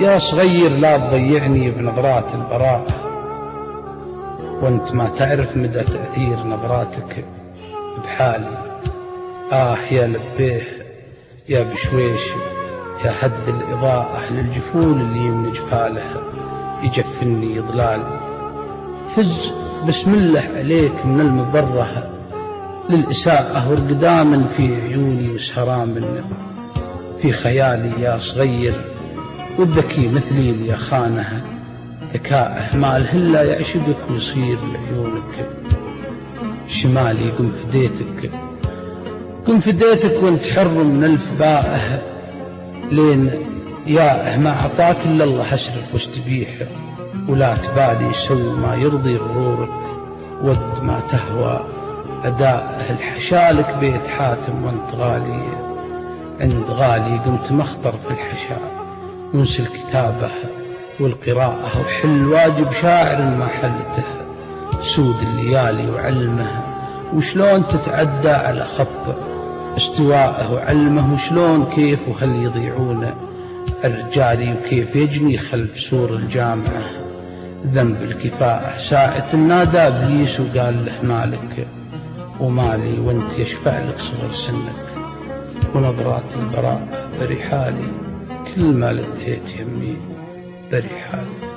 يا صغير لا تضيعني بنظرات البراء، وانت ما تعرف مدى تأثير نظراتك بحالي. يا لبيه يا بشويش يا هد الإضاءة للجفول اللي من جفاله يجفني ضلال. فز بسم الله عليك من المبرة للإساءة ورقداما في عيوني وسهرام في خيالي. يا صغير والذكي مثلي اللي يخانه ذكاءه ما الهلا يعشقك ويصير لعيونك شمالي. قم فديتك وانت حر من الفبائه لين ياه ما أعطاك إلا الله أشرف واستبيح. ولا تبالي سو ما يرضي غرورك ود ما تهوى أداءه. الحشالك بيت حاتم وانت غالي عند غالي. قمت مخطر في الحشاء ونسى الكتابة والقراءة وحل واجب شاعر ما حلته سود الليالي وعلمه. وشلون تتعدى على خط استواءه وعلمه وشلون كيف وهل يضيعون الرجال وكيف يجني خلف سور الجامعة ذنب الكفاءة. ساعة النادى إبليس وقال له مالك ومالي وانت يشفع لك صغر سنك ونظرات البراء برحالي. كل ما لديت يمي برحالي.